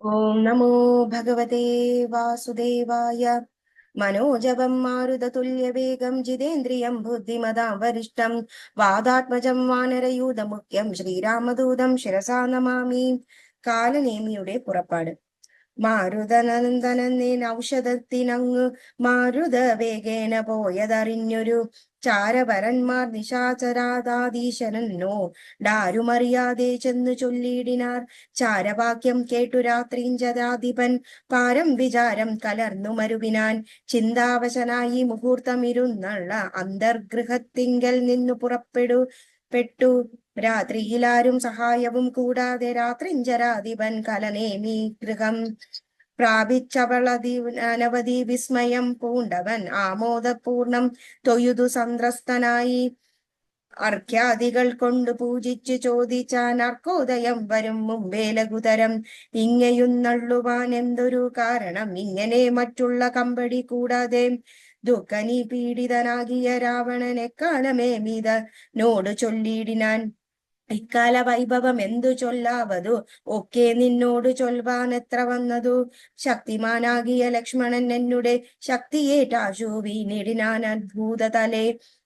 ഓം നമോ ഭഗവതേ വാസുദേവായ. മനോജവം മാരുതതുല്യവേഗം ജിതേന്ദ്രിയം ബുദ്ധിമതാം വരിഷ്ടം വാദാത്മജം വാനരയൂഥമുഖ്യം ശ്രീരാമദൂതം ശിരസാ നമാമി. കാലനേമിയുടെ പുറപ്പാട്. മാരുതനന്ദനൻ ഔഷധത്തിനങ്ങു മാരുത വേഗേന പോയതറിഞ്ഞൊരു ചാരവരന്മാർ നിശാചരാദാധീശനോ ഡാരുമറിയാതെ ചെന്നു ചൊല്ലിയിടിനാർ. ചാരവാക്യം കേട്ടു രാത്രിഞ്ചരാധിപൻ പാരം വിചാരം കലർന്നു മരുവിനാൻ. ചിന്താവശനായി മുഹൂർത്തമിരുന്നുള്ള അന്തർഗൃഹത്തിങ്കൽ നിന്നു പെട്ടു. രാത്രിയിലാരും സഹായവും കൂടാതെ രാത്രിഞ്ചരാധിപൻ കലനേമി ഗൃഹം പ്രാപിച്ചവളതി അനവധി വിസ്മയം പൂണ്ടവൻ ആമോദപൂർണം തൊഴുതു സന്ത്രസ്തനായി. അർഘ്യാദികൾ കൊണ്ട് പൂജിച്ചു ചോദിച്ചാൻ അർക്കോദയം വരും മുമ്പേ ലഘുതരം. ഇങ്ങയുന്നള്ളുവാൻ എന്തൊരു കാരണം ഇങ്ങനെ മറ്റുള്ള കമ്പടി കൂടാതെ. ദുഃഖനി പീഡിതനാകിയ രാവണനെ കാലമേ നോട് ചൊല്ലിയിടിനാൻ. ഇക്കാല വൈഭവം എന്തു ചൊല്ലാവതു ഒക്കെ നിന്നോട് ചൊൽവാൻ എത്ര വന്നതു. ശക്തിമാനാകിയ ലക്ഷ്മണൻ എന്നുടെ ശക്തിയേറ്റാശു വീണിടിനാൻ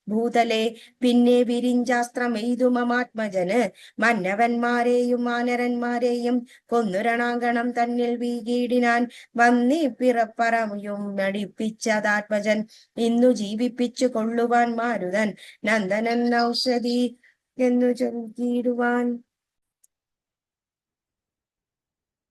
ഭൂതലെ. പിന്നെ വിരിഞ്ചാസ്ത്രമെയ്തുമമാത്മജന് മന്നവന്മാരെയും വാനരന്മാരെയും കൊന്നുരണാങ്കണം തന്നിൽ വീകിയിടിനാൻ. വന്നി പിറപ്പറയും നടിപ്പിച്ചതാത്മജൻ ഇന്നു ജീവിപ്പിച്ചു കൊള്ളുവാൻ മാരുതൻ നന്ദനൻ ഔഷധി എന്നു ചൊല്ലിയിടുവാൻ.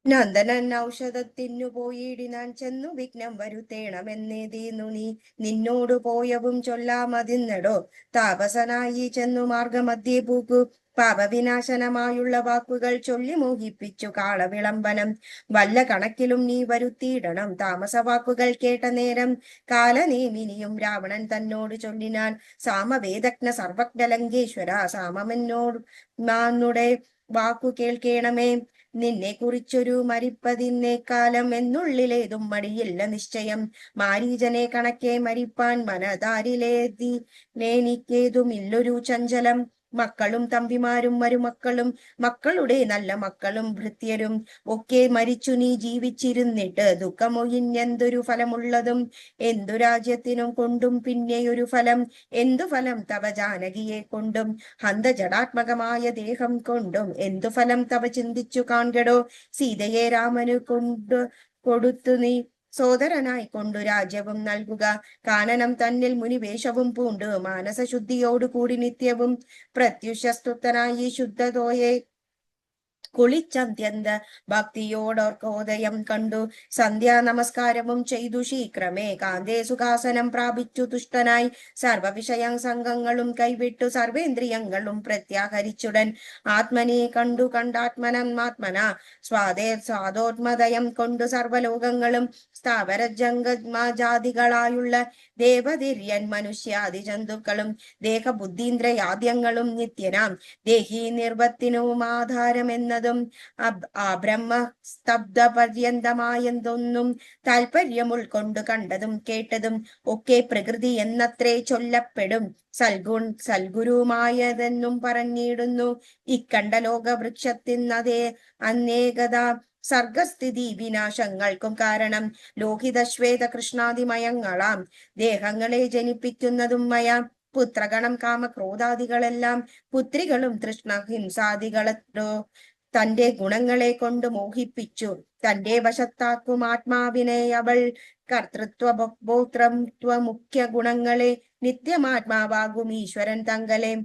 നന്ദനൻ ഔഷധത്തിനു പോയിടിനാൻ. ചെന്നു വിഘ്നം വരുത്തേണമെന്നേതീന്നു നിന്നോടു പോയവും ചൊല്ലാമതിന്നടോ. താപസനായി ചെന്നു മാർഗമധ്യേ പൂക്കു പാപവിനാശനമായുള്ള വാക്കുകൾ ചൊല്ലി മോഹിപ്പിച്ചു കാളവിളംബനം വല്ല കണക്കിലും നീ വരുത്തിയിടണം. താമസവാക്കുകൾ കേട്ട നേരം കാലനേമിനിയും രാവണൻ തന്നോട് ചൊല്ലിനാൻ. സാമവേദജ്ഞ സർവജ്ഞ ലങ്കേശ്വര സാമമെന്നോട് മാന്നുടെ വാക്കു കേൾക്കേണമേ. നിന്നെ കുറിച്ചൊരു മരിപ്പതിന്നേക്കാലം എന്നുള്ളിലേതും മടിയില്ല നിശ്ചയം. മാരീജനെ കണക്കെ മരിപ്പാൻ മനതാരിലേതി എനിക്കേതുമില്ലൊരു ചഞ്ചലം. മക്കളും തമ്പിമാരും മരുമക്കളും മക്കളുടെ നല്ല മക്കളും ഭൃത്യരും ഒക്കെ മരിച്ചു നീ ജീവിച്ചിരുന്നിട്ട് ദുഃഖമൊഴിഞ്ഞെന്തൊരു ഫലമുള്ളതും. എന്തു രാജ്യത്തിനും കൊണ്ടും പിന്നെയൊരു ഫലം. എന്തു ഫലം തവ ജാനകിയെ കൊണ്ടും ഹന്തജടാത്മകമായ ദേഹം കൊണ്ടും. എന്തു ഫലം തവ ചിന്തിച്ചു കാൺകടോ. സീതയെ രാമനു കൊടുത്തു നീ സോദരനായി കൊണ്ടു രാജ്യവും നൽകുക. കാനനം തന്നിൽ മുനിവേഷവും പൂണ്ട് മാനസശുദ്ധിയോടു കൂടി നിത്യവും പ്രത്യുഷസ്തുതനായി ശുദ്ധതോയെ കുളിച്ചന്ത്യന്ത ഭക്തിയോടോർക്കോദയം കണ്ടു. സന്ധ്യാ നമസ്കാരവും ചെയ്തു ശീഘ്രമേ കാന്തേ സുഖാസനം പ്രാപിച്ചു തുഷ്ടനായി. സർവവിഷയ സംഘങ്ങളും കൈവിട്ടു സർവേന്ദ്രിയങ്ങളും പ്രത്യാഹരിച്ചുടൻ ആത്മനെ കണ്ടാത്മനാത്മന സ്വാദോത്മദയം കൊണ്ടു സർവലോകങ്ങളും സ്ഥാവര ജംഗജാതികളായുള്ള ദേവതിര്യൻ മനുഷ്യാദി ജന്തുക്കളും ദേഹബുദ്ധീന്ദ്രയാദ്യങ്ങളും നിത്യനാം ദേഹി നിർവത്തിനും ആധാരമെന്നതും ആ ബ്രഹ്മ സ്തബ്ധ പര്യന്തമായെന്തൊന്നും താല്പര്യം ഉൾക്കൊണ്ടു കണ്ടതും കേട്ടതും ഒക്കെ പ്രകൃതി എന്നത്രേ ചൊല്ലപ്പെടും. സൽഗുരുമായതെന്നും പറഞ്ഞിടുന്നു. ഇക്കണ്ട ലോകവൃക്ഷത്തിനതേ അനേകത സർഗസ്ഥിതി വിനാശങ്ങൾക്കും കാരണം. ലോഹിത ശ്വേത കൃഷ്ണാതിമയങ്ങളാം ദേഹങ്ങളെ ജനിപ്പിക്കുന്നതും മയ. പുത്രഗണം കാമക്രോധാദികളെല്ലാം പുത്രികളും തൃഷ്ണ ഹിംസാദികളോ തന്റെ ഗുണങ്ങളെ കൊണ്ട് മോഹിപ്പിച്ചു തന്റെ വശത്താക്കും ആത്മാവിനെ അവൾ. കർത്തൃത്വ ഭോക്തൃത്വ മുഖ്യ ഗുണങ്ങളെ നിത്യമാത്മാവാകും ഈശ്വരൻ തങ്കലെ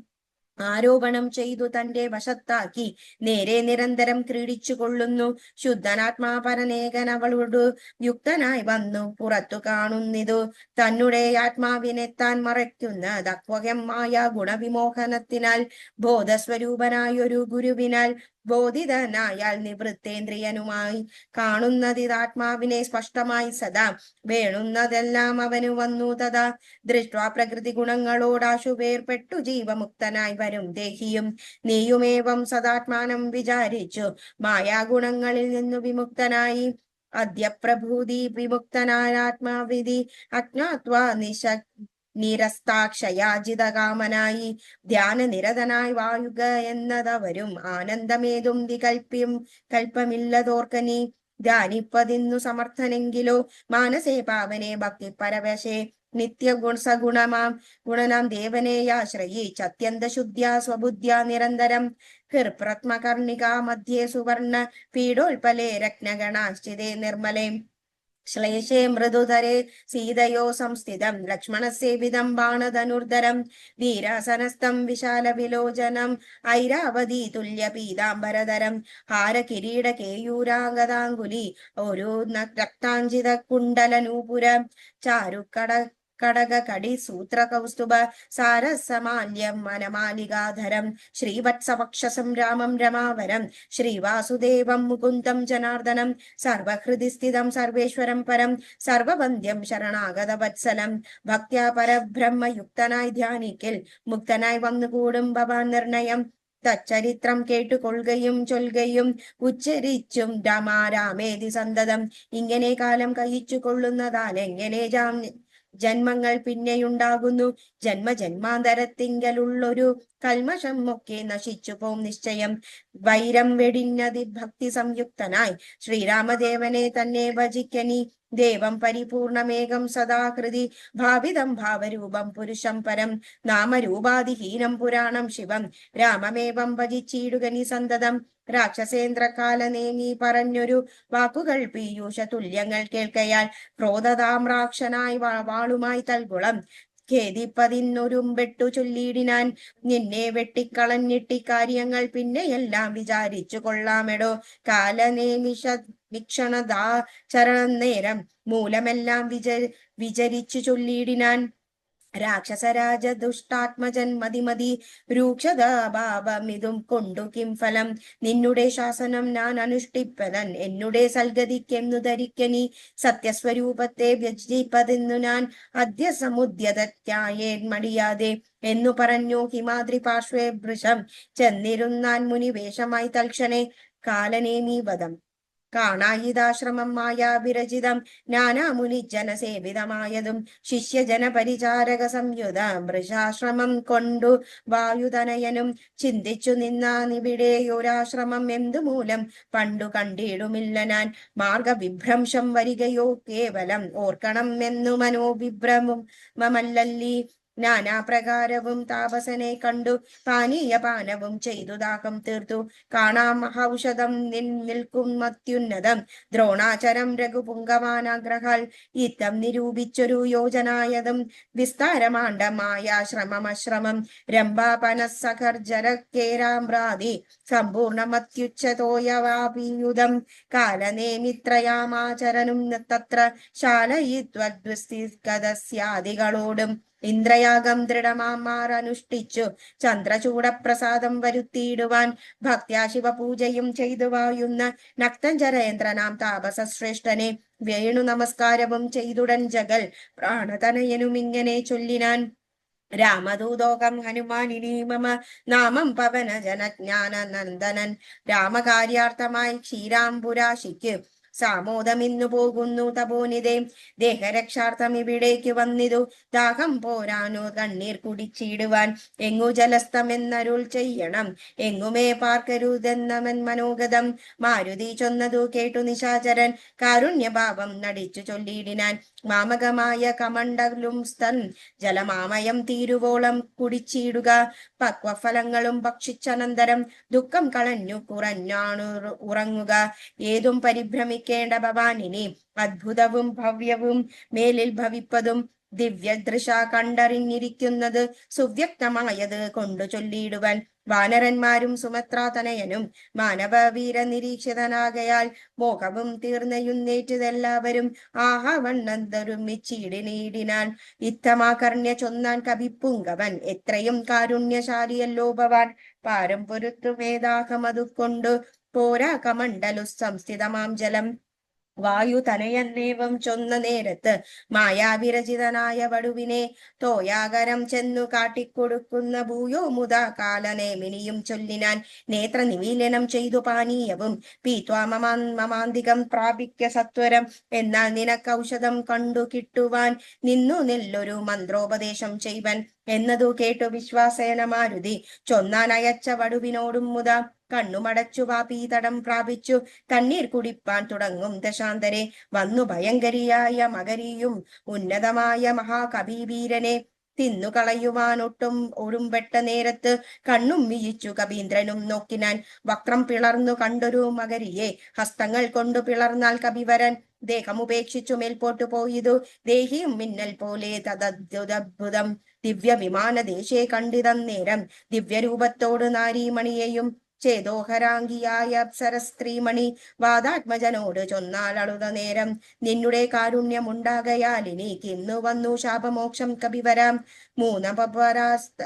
ആരോപണം ചെയ്തു തന്റെ വശത്താക്കി നേരെ നിരന്തരം ക്രീഡിച്ചു കൊള്ളുന്നു. ശുദ്ധനാത്മാ പരനേകൻ അവളോട് യുക്തനായി വന്നു പുറത്തു കാണുന്നിതു. തന്നെ ആത്മാവിനെ താൻ മറയ്ക്കുന്ന ദക്വഹമായ ഗുണവിമോഹനത്തിനാൽ ബോധസ്വരൂപനായൊരു ഗുരുവിനാൽ ബോധിതനായാൽ നിവൃത്തേന്ദ്രിയനുമായി കാണുന്നതിതാത്മാവിനെ സ്പഷ്ടമായി സദാ. വേണുന്നതെല്ലാം അവനു വന്നു തഥാ ദൃഷ്ട്വാ പ്രകൃതി ഗുണങ്ങളോടാശു വേർപെട്ടു ജീവമുക്തനായി വരും ദേഹിയും. നീയുമേവം സദാത്മാനം വിചാരിച്ചു മായാഗുണങ്ങളിൽ നിന്നു വിമുക്തനായി അദ്യപ്രഭൂതി വിമുക്തനായാത്മാവിധി അജ്ഞാത്വാ നിരസ്താക്ഷയാജിതകാമനായി ധ്യാനനിരതനായി വായുക എന്നതവരും ആനന്ദമേതും കൽപ്പമില്ലതോർക്കനി. ധ്യാനിപ്പതിന്നു സമർത്ഥനെങ്കിലോ മാനസേ പാവനെ ഭക്തി പരവശേ നിത്യഗുണ സഗുണമാം ഗുണനാം ദേവനെയാശ്രയിച്ച് അത്യന്ത ശുദ്ധ്യാ സ്വബുദ്ധ്യാ നിരന്തരം ഹൃപ്രത്മകർണികാ മധ്യേ സുവർണ പീഡോൽപലേ രത്നഗണാശ്ചിതേ നിർമ്മലേ ശ്ലേഷേ മൃദുധരേ സീതയോ സംസ്ഥിതം ലക്ഷ്മണസേവിതം ബാണധനുർധരം വീരാസനസ്ഥം വിശാല വിലോചനം ഐരാവതി തുല്യ പീതാംബരധരം ഹാരകിരീട കേയൂരാംഗതാംഗുലി ഒരു രക്താഞ്ചിത കുണ്ടലനൂപുര ചാരുക്കട കടക കടി സൂത്ര കൗസ്തുഭ സാരസമാല്യം മനമാലികാധരം ശ്രീവത്സവക്ഷസം രാമം രമാവരം ശ്രീവാസുദേവം മുകുന്ദം ജനാർദ്ദനം സർവഹൃദി സ്ഥിതം സർവേശ്വരം പരം സർവവന്ദ്യം ശരണാഗത വത്സലം ഭക്ത്യാ പരബ്രഹ്മയുക്തനായി ധ്യാനിക്കൽ മുക്തനായി വന്നുകൂടും ഭവാൻ നിർണയം തച്ചരിത്രം കേട്ടുകൊള്ളുകയും ചൊൽകയും ഉച്ചരിച്ചും രാമാരാമേതി സന്തതം ഇങ്ങനെ കാലം കഴിച്ചു കൊള്ളുന്നതാൽ എങ്ങനെ ജന്മങ്ങൾ പിന്നെയുണ്ടാകുന്നു ജന്മജന്മാന്തരത്തിങ്കലുള്ളൊരു കൽമഷം ഒക്കെ നശിച്ചു പോം നിശ്ചയം വൈരം വെടിഞ്ഞതി ഭക്തി സംയുക്തനായി ശ്രീരാമദേവനെ തന്നെ ഭജിക്കനി ദേവം പരിപൂർണമേകം സദാകൃതി ഭാവിതം ഭാവരൂപം പുരുഷം പരം നാമരൂപാധിഹീനം പുരാണം ശിവം രാമമേവം ഭജിച്ചിടുകനി സന്തതം രാക്ഷസേന്ദ്രകാലനേമി പറഞ്ഞൊരു വാക്കുകൾ പീയൂഷ തുല്യങ്ങൾ കേൾക്കയാൽ ക്രോധതാമ്രാക്ഷനായി വാളുമായി തൽകുളം ഖേദിപ്പതിന്നൊരുമ്പെട്ടു ചൊല്ലിയിടിനാൻ നിന്നെ വെട്ടിക്കളഞ്ഞിട്ടി കാര്യങ്ങൾ പിന്നെയെല്ലാം വിചാരിച്ചു കൊള്ളാമെടോ കാലനേമിഷ വീക്ഷണദാചരണം നേരം മൂലമെല്ലാം വിചരിച്ചു ചൊല്ലിയിടിനാൻ രാക്ഷസരാജ ദുഷ്ടാത്മജൻ മതിമതി രൂക്ഷതാഭാവമിതും കൊണ്ടു കിം ഫലം നിന്നുടെ ശാസനം ഞാൻ അനുഷ്ഠിപ്പതൻ എന്നുടെ സൽഗതിക്കെന്നു ധരിക്കനി സത്യസ്വരൂപത്തെ വ്യജിപ്പതെന്നു ഞാൻ അദ്യ സമുദ്യതത്യായേൻ മടിയാതെ എന്നു പറഞ്ഞു ഹിമാദ്രി പാർശ്വേ വൃഷം ചെന്നിരുന്നാൻ മുനിവേഷമായി തൽക്ഷണേ കാലനേമീ വധം കാണായിതാശ്രമം മായാവിരചിതം നാനാമുനി ജനസേവിതമായതും ശിഷ്യജന പരിചാരക സംയുത മൃഷാശ്രമം കൊണ്ടു വായുതനയനും ചിന്തിച്ചു നിന്നാനിവിടെയൊരാശ്രമം എന്തുമൂലം പണ്ടു കണ്ടിടുമില്ല ഞാൻ മാർഗവിഭ്രംശം വരികയോ കേവലം ഓർക്കണം എന്നു മനോവിഭ്രമം മമല്ലല്ലി നാനാപ്രകാരവും താപസനെ കണ്ടു പാനീയപാനവും ചെയ്തു ദാഹം തീർത്തു കാണാം മഹൌഷധം നിൽക്കും അത്യുന്നതം ദ്രോണാചരം രഘുപുങ്കമാനാഗ്രഹാൽ ഇത്തം നിരൂപിച്ചൊരു യോജനായതും വിസ്താരമാണ്ഡമായ ശ്രമമശ്രമം രംഭാപനസഖർജരക്കേരാമ്രാതി സമ്പൂർണമത്യുച്ഛതോയവാപിയുതം കാലനേമിത്രയാമാചരനും തത്ര ശാലയിത്വദ്വസ്തികദസ്യാദികളോടും ഇന്ദ്രയാഗം ദൃഢമാമാർ അനുഷ്ഠിച്ചു ചന്ദ്രചൂടപ്രസാദം വരുത്തിയിടുവാൻ ഭക്ത്യാ ശിവപൂജയും ചെയ്തു വായുന്ന നക്തഞ്ചരേന്ദ്രനാം താപസശ്രേഷ്ഠനെ വേണു നമസ്കാരവും ചെയ്തുടൻ ജഗൽ പ്രാണതനയനും ഇങ്ങനെ ചൊല്ലിനാൻ രാമദൂതോകം ഹനുമാനിനി മമ നാമം പവന ജനജ്ഞാന നന്ദനൻ രാമകാര്യാർത്ഥമായി ക്ഷീരാംബുരാശിക്ക് സാമോദമിന്നു പോകുന്നു തപോനിതേ ദേഹരക്ഷാർത്ഥം ഇവിടേക്ക് വന്നിതു ദാഹം പോരാനു കണ്ണീർ കുടിച്ചിടുവാൻ എങ്ങു ജലസ്ഥമെന്നരുൾ ചെയ്യണം എങ്ങുമേ പാർക്കരുതെന്നവൻ മനോഗതം മാരുതി ചൊന്നതു കേട്ടു നിശാചരൻ കാരുണ്യഭാവം നടിച്ചു ചൊല്ലിയിടിനാൻ മാമകമായ കമണ്ടലും സ്തൻ ജലമാമയം തീരുവോളം കുടിച്ചിടുക പക്വഫലങ്ങളും ഭക്ഷിച്ചനന്തരം ദുഃഖം കളഞ്ഞു കുറഞ്ഞാണു ഉറങ്ങുക ഏതും പരിഭ്രമിക്കേണ്ട ഭവാനിനി അദ്ഭുതവും ഭവ്യവും മേലിൽ ഭവിപ്പതും ദിവ്യദൃശ കണ്ടറിഞ്ഞിരിക്കുന്നത് സുവ്യക്തമായത് കൊണ്ടു ചൊല്ലിയിടുവാൻ വാനരന്മാരും സുമത്രാതനയനും മാനവവീര നിരീക്ഷിതനാകയാൽ മോഹവും തീർന്നയുന്നേറ്റതെല്ലാവരും ആഹാ വണ്ണന്തരുമിച്ചിടിനീടിനാൻ ഇത്തമാകർണ്യ ചൊന്നാൻ കവിപ്പുങ്കവൻ എത്രയും കാരുണ്യശാലിയല്ലോ ഭവാൻ പാരം പൊരുത്തുമേതാഹമതു കൊണ്ടു പോരാ കമണ്ഡലു സംസ്ഥിതമാം ജലം വായു തനയന്നേവം ചൊന്ന നേരത്ത് മായാവിരചിതനായ വടുവിനെ തോയാകരം ചെന്നു കാട്ടിക്കൊടുക്കുന്ന ഭൂയോ മുതാ കാലനേമിനിയും ചൊല്ലിനാൻ നേത്ര നിമീലനം ചെയ്തു പാനീയവും പീത്വാമമാന്തികം പ്രാപിക്ക സത്വരം എന്നാൽ നിനക്ക് ഔഷധം കണ്ടു കിട്ടുവാൻ നിന്നു നെല്ലൊരു മന്ത്രോപദേശം ചെയ്വൻ എന്നതു കേട്ടു വിശ്വാസേന മാരുതി ചൊന്നാൻ അയച്ച വടുവിനോടും മുത കണ്ണുമടച്ചു പാപീതടം പ്രാപിച്ചു കണ്ണീർ കുടിപ്പാൻ തുടങ്ങും ദശാന്തരെ വന്നു ഭയങ്കരിയായ മകരിയും ഉന്നതമായ മഹാകവിവീരനെ തിന്നുകളയുവാനൊട്ടും ഒടുമ്പെട്ട നേരത്ത് കണ്ണും വീയിച്ചു കവീന്ദ്രനും നോക്കിനാൻ വക്രം പിളർന്നു കണ്ടൊരു മകരിയെ ഹസ്തങ്ങൾ കൊണ്ടു പിളർന്നാൽ കവിവരൻ ദേഹമുപേക്ഷിച്ചു മേൽപോട്ടു പോയിതു ദേഹിയും മിന്നൽ പോലെ തദ്ഭുതം ദിവ്യ വിമാനദേശേ കണ്ടിതന്നേരം ദിവ്യരൂപത്തോട് നാരീമണിയെയും ചേതോഹരാംഗിയായ അപ്സരസ്ത്രീമണി വാദാത്മജനോട് ചൊന്നാലളുത നേരം നിന്നുടെ കാരുണ്യമുണ്ടാകയാൽ എനിക്കിന്നു വന്നു ശാപമോക്ഷം കവിവരാം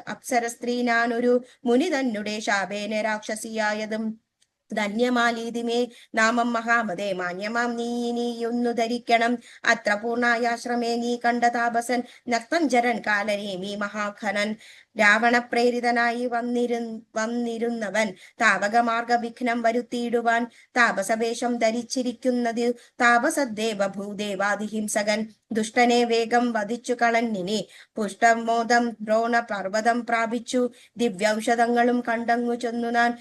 അപ്സരസ്ത്രീ ഞാനൊരു മുനി തന്നെ ശാപേന രാക്ഷസിയായതും ധന്യമാലീതിമേ നാമം മഹാമതേ മാന്യമാം നീയൊന്നു ധരിക്കണം അത്ര പൂർണ്ണായാശ്രമേ നീ കണ്ട താപസൻ നക്തഞ്ചരൻ കാലനേമി മഹാഖനൻ രാവണപ്രേരിതനായി വന്നിരുന്നവൻ താപകമാർഗ വിഘ്നം വരുത്തിയിടുവാൻ താപസവേഷം ധരിച്ചിരിക്കുന്നത് താപസദേവ ഭൂദേവാദിഹിംസകൻ ദുഷ്ടനെ വേഗം വധിച്ചു കളഞ്ഞിനി പുഷ്ടമോദം ദ്രോണ പർവ്വതം പ്രാപിച്ചു ദിവ്യൌഷധങ്ങളും കണ്ടങ്ങു ചെന്നു ഞാൻ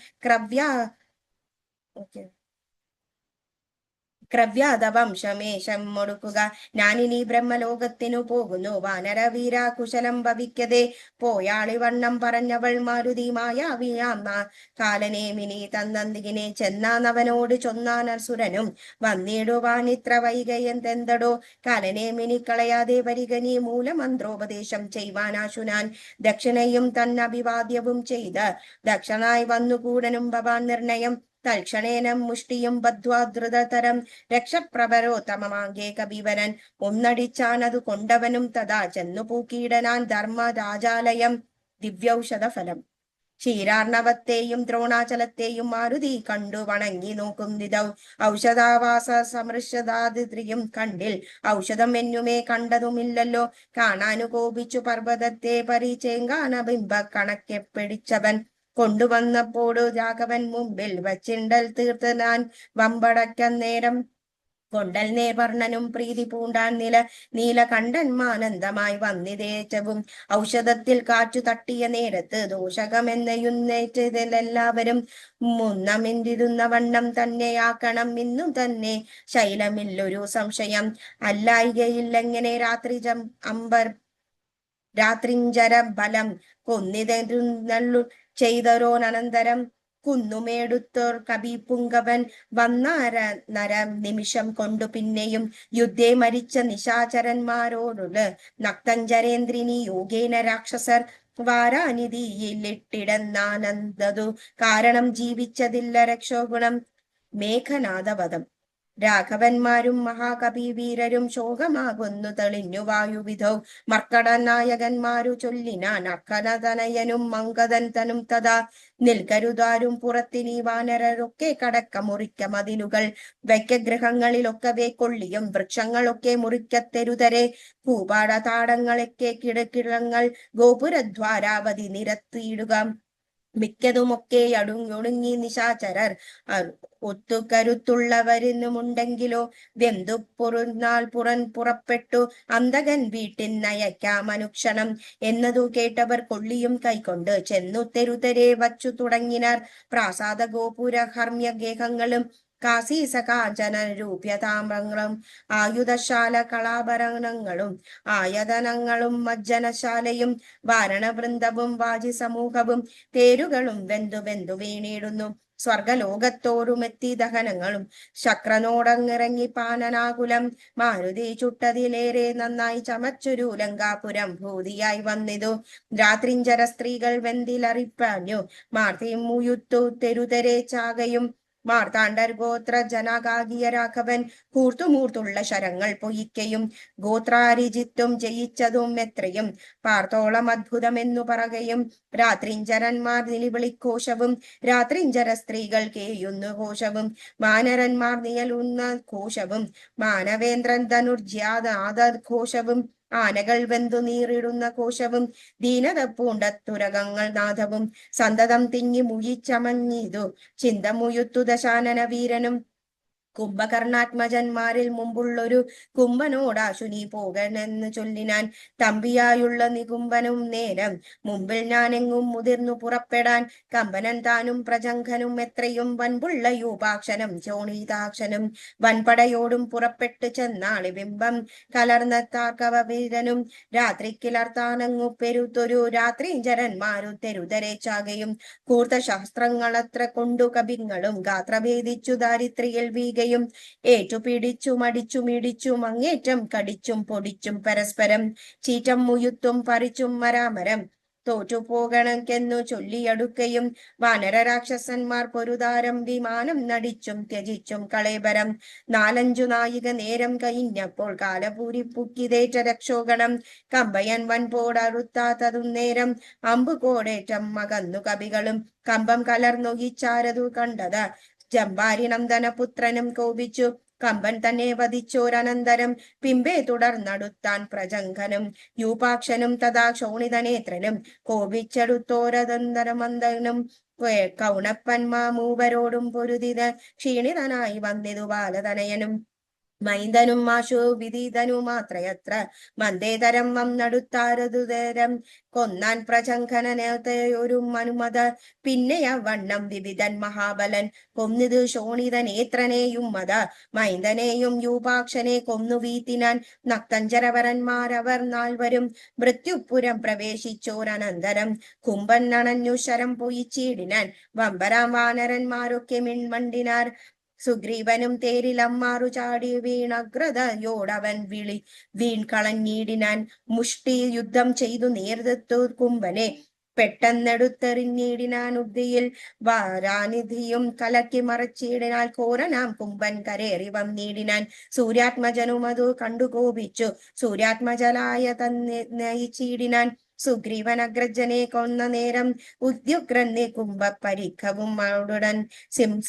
ക്രവ്യാതവംശമേശം ഒടുക്കുക ഞാനിനി ബ്രഹ്മലോകത്തിനു പോകുന്നു വാനരവീര കുശലം ഭവിക്കതേ പോയാളിവണ്ണം പറഞ്ഞവൾ മാരുതി മായാവിയാം കാലനേമിനി തന്നന്തികിനെ ചെന്നാനവനോട് ചൊന്നാനസുരനും വന്നിടുവാൻ ഇത്ര വൈകയെന്തെന്തടോ കാലനേമിനി കളയാതെ വരിക നീ മൂലമന്ത്രോപദേശം ചെയ്യുവാനാശുനാൻ ദക്ഷിണയും തന്നഭിവാദ്യവും ചെയ്ത് ദക്ഷനായി വന്നുകൂടനും ഭവാൻ നിർണയം തൽക്ഷണേനം മുഷ്ടിയും ബദ്ധ്വാദ്രുതതരം രക്ഷപ്രവരോത്തമമാങ്കേ കവിവരൻ ഒന്നടിച്ചാനതു കൊണ്ടവനും തഥാ ചെന്നു പൂക്കീടനാൻ ധർമ്മരാജാലയം ദിവ്യൌഷധ ഫലം ക്ഷീരാർണവത്തെയും ദ്രോണാചലത്തെയും മാരുതി കണ്ടു വണങ്ങി നോക്കും നിതൗ ഔഷധാവാസ സമൃഷദാതിയും കണ്ടിൽ ഔഷധം എന്നുമേ കണ്ടതുമില്ലല്ലോ കാണാനു കോപിച്ചു പർവ്വതത്തെ പരിചേങ്കാന ബിംബ കണക്കെ പിടിച്ചവൻ കൊണ്ടുവന്നപ്പോഴു രാഘവൻ മുമ്പിൽ വച്ചിണ്ടൽ തീർത്ത് ഞാൻ വമ്പടക്കന്നേരം കൊണ്ടൽ നേവർണനും പ്രീതി പൂണ്ടാൻ നീലകണ്ഠന്മാനന്ദമായി വന്നിതേറ്റവും ഔഷധത്തിൽ കാറ്റു തട്ടിയ നേരത്ത് ദോഷകമെന്നയുന്നേറ്റതിലെല്ലാവരും മുന്നമിന്തിരുന്ന വണ്ണം തന്നെയാക്കണം ഇന്നും തന്നെ ശൈലമില്ലൊരു സംശയം അല്ലായികയില്ലെങ്ങനെ രാത്രിഞ്ചര ബലം കൊന്നിതരുന്നള്ളു ചെയ്തരോനന്തരം കുന്നുമേടുത്തോർ കവി പുങ്കവൻ വന്നാര നരം നിമിഷം കൊണ്ടു പിന്നെയും യുദ്ധേ മരിച്ച നിശാചരന്മാരോടുള്ള നക്തഞ്ചരേന്ദ്രിനി യോഗേന രാക്ഷസർ വാരാനിധിയിലിട്ടിടന്നാനന്ദതു കാരണം ജീവിച്ചതില്ല രക്ഷോഗുണം മേഘനാഥവധം രാഘവന്മാരും മഹാകവി വീരരും ശോകമാകുന്നു തെളിഞ്ഞു വായുവിധൗ മർക്കടനായകന്മാരു ചൊല്ലിനാൻ അക്കനതനയനും മങ്കതൻ തനും തഥാ നിൽക്കരുതാരും പുറത്തിനീ വാനരരൊക്കെ കടക്ക മുറിക്ക മതിലുകൾ വയ്ക്ക ഗൃഹങ്ങളിലൊക്കവേ കൊള്ളിയും വൃക്ഷങ്ങളൊക്കെ മുറിക്കത്തെരുതരെ ഭൂപാട താടങ്ങളൊക്കെ കിടക്കിടങ്ങൾ ഗോപുരദ്വാരാവധി നിരത്തിയിടുക മിക്കതുമൊക്കെ ഒടുങ്ങി നിശാചരർ ഒത്തുകരുത്തുള്ളവരിനുമുണ്ടെങ്കിലോ വെന്തു പൊറുന്നാൾ പുറപ്പെട്ടു അന്തകൻ വീട്ടിൽ നയക്കാമനുക്ഷണം എന്നതു കേട്ടവർ കൊള്ളിയും കൈക്കൊണ്ട് ചെന്നു തെരുതരെ വച്ചു തുടങ്ങിനാർ പ്രാസാദ ഗോപുര ഹർമ്യഗേഹങ്ങളും കാശീസകാഞ്ചന രൂപ്യതാമ്രങ്ങളും ആയുധശാല കളാഭരണങ്ങളും ആയതനങ്ങളും മജ്ജനശാലയും വാരണവൃന്ദവും വാജിസമൂഹവും തേരുകളും വെന്തു വീണിടുന്നു സ്വർഗലോകത്തോടുമെത്തി ദഹനങ്ങളും ശക്രനോടങ്ങിറങ്ങി പാനനാകുലം മാരുതി ചുട്ടതിലേറെ നന്നായി ചമച്ചൊരു ലങ്കാപുരം ഭൂതിയായി വന്നിതു രാത്രിഞ്ചര സ്ത്രീകൾ വെന്തിലറിപ്പാഞ്ഞു മാർത്തിയും മുയുത്തു തെരുതരെ ചാകയും മാർത്താണ്ഡർ ഗോത്ര ജനകാകിയ രാഘവൻ കൂർത്തുമൂർത്തുള്ള ശരങ്ങൾ പൊയ്ക്കയും ഗോത്രാരിജിത്തും ജയിച്ചതും എത്രയും പാർത്തോളം അത്ഭുതമെന്നു പറകയും രാത്രിഞ്ചരന്മാർ നിലവിളിഘോഷവും രാത്രിഞ്ചര സ്ത്രീകൾ കേയുന്നു ഘോഷവും വാനരന്മാർ നിയലുന്ന ഘോഷവും മാനവേന്ദ്രൻ ധനുർജ്യാദാദ ഘോഷവും ആനകൾ വെന്തു നീറിടുന്ന കോശവും ദീനത പൂണ്ട തുരകങ്ങൾ നാദവും സന്തതം തിങ്ങി മുയിച്ചമഞ്ഞിതു ചിന്തമുയുത്തു ദശാനന വീരനും കുംഭകർണാത്മജന്മാരിൽ മുമ്പുള്ളൊരു കുംഭനോടാശു നീ പോകണെന്ന് ചൊല്ലിനാൻ. തമ്പിയായുള്ള നികുംഭനും നേരം മുമ്പിൽ ഞാനെങ്ങും മുതിർന്നു പുറപ്പെടാൻ. കമ്പനൻ താനും പ്രജംഘനും എത്രയും വൻപുള്ള യൂപാക്ഷനും ചോണീതാക്ഷനും വൻപടയോടും പുറപ്പെട്ടു ചെന്നാളി ബിംബം കലർന്നത്താർക്കവ വീരനും. രാത്രിക്കിലർത്താനങ്ങു പെരുത്തൊരു രാത്രിഞ്ചരന്മാരു തെരുതരേച്ചാകയും കൂർത്ത ശാസ്ത്രങ്ങളത്ര കൊണ്ടു കവിങ്ങളും ഗാത്രഭേദിച്ചു ദാരിദ്ര്യയിൽ വീകയും ഏറ്റുപിടിച്ചും അടിച്ചും ഇടിച്ചും അങ്ങേറ്റം കടിച്ചും പൊടിച്ചും പരസ്പരം ചീറ്റം മുയുത്തും പറിച്ചും മരാമരം തോറ്റുപോകണമെന്നു ചൊല്ലിയടുക്കയും വാനര രാക്ഷസന്മാർ പൊരുതാരം വിമാനം നടിച്ചും ത്യജിച്ചും കളേബരം. 4-5 നായിക നേരം കഴിഞ്ഞപ്പോൾ കാലപൂരിപ്പുക്കിതേറ്റ രക്ഷോഗണം. കമ്പയൻ വൻപോടറുത്താത്തതും നേരം അമ്പുകോടേറ്റം മകന്നു കവികളും കമ്പം കലർന്നൊഴിച്ചാരതു കണ്ടത്. ജംബാരിനന്ദനപുത്രനും കോപിച്ചു കമ്പൻ തന്നെ വധിച്ചോരനന്തരം പിമ്പെ തുടർന്നടുത്താൻ പ്രജംഘനും യൂപാക്ഷനും തഥാ ശോണിതനേത്രനും കോപിച്ചെടുത്തോരതന്തരമന്ദനും. കൗണപ്പന്മാ മൂവരോടും പൊരുതിത് ക്ഷീണിതനായി വന്നിതു ബാലതനയനും മൈന്ദനും ആശു വിദിതനു മാത്രയത്ര മന്ദേതരം വന്നടുത്താരതുതരം കൊന്നാൻ പ്രജംഘനനേതയൊരു മനുമത പിന്നെയ വണ്ണം വിവിധൻ മഹാബലൻ കൊന്നിത് ശോണിതനേത്രനെയും മത മൈന്ദനെയും യൂപാക്ഷനെ കൊന്നു വീത്തിനാൻ. നക്തഞ്ചരവരന്മാരവർ 4വരും മൃത്യുപുരം പ്രവേശിച്ചോരനന്തരം കുംഭൻ അണഞ്ഞു ശരം പൊയിച്ചിടിനാൻ. വമ്പരാം വാനരന്മാരൊക്കെ മിൺമണ്ടിനാർ. സുഗ്രീവനും തേരിലമ്മാറു ചാടി വീണഗ്രതയോടവൻ വീൺകളഞ്ഞിടിനാൻ. മുഷ്ടി യുദ്ധം ചെയ്തു നേർതെത്തു കുംഭനെ പെട്ടെന്നെടുത്തെറിഞ്ഞിടിനാൻ. ഉദ്ധിയിൽ വാരാനിധിയും കലക്കി മറച്ചിടിനാൽ കോരനാം കുംഭൻ കരേറി വന്നിടിനാൻ. സൂര്യാത്മജനും അതു കണ്ടു കോപിച്ചു സൂര്യാത്മജലായ നയിച്ചിടിനാൻ. സുഗ്രീവനഗ്രജനെ കൊന്ന നേരം ഉദ്യുഗ്രനെ കുംഭപരിഖവും ഉടൻ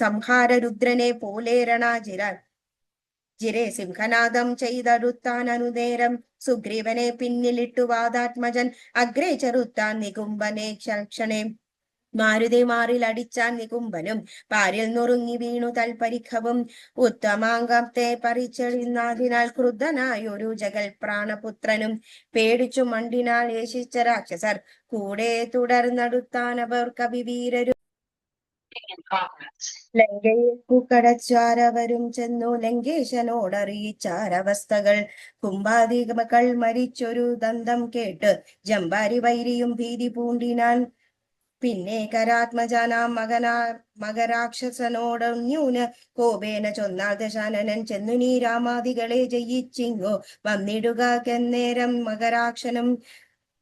സംഹാര രുദ്രനെ പോലെ ജിരെ സിംഹനാദം ചെയ്തടുത്താൻ അനുനേരം. സുഗ്രീവനെ പിന്നിലിട്ടു വാദാത്മജൻ അഗ്രേ ചെറുത്താൻ നികുംഭനെ ക്ഷണേ. മാരുതി മാറിൽ അടിച്ചാൻ നികുംഭനും പാരിൽ നുറുങ്ങി വീണു തൽപരിഖവും. ഉത്തമാംഗത്തെ പറിച്ചെറിയുന്നതിനാൽ ക്രുദ്ധനായൊരു ജഗൽ പ്രാണപുത്രനും പേടിച്ചു മണ്ടിനാൽ ഏശിച്ച രാക്ഷസർ കൂടെ തുടർന്നടുത്താൻ അവർ കവിവീരരും. ലങ്കയിൽ കടച്ചാരവരും ചെന്നു ലങ്കേശനോടറിയിച്ചാരവസ്ഥകൾ. കുംഭാദികൾ മരിച്ചൊരു ദന്തം കേട്ട് ജംബാരി വൈരിയും ഭീതി പൂണ്ടിനാൻ. പിന്നെ കരാത്മജനാം മകരാക്ഷസനോട് ന്യൂന കോപേന ചൊന്നാൾ ദശാനനൻ ചെന്നു നീ രാമാദികളെ ജയിച്ചിങ്ങോ വന്നിടുകെന്നേരം മകരാക്ഷനും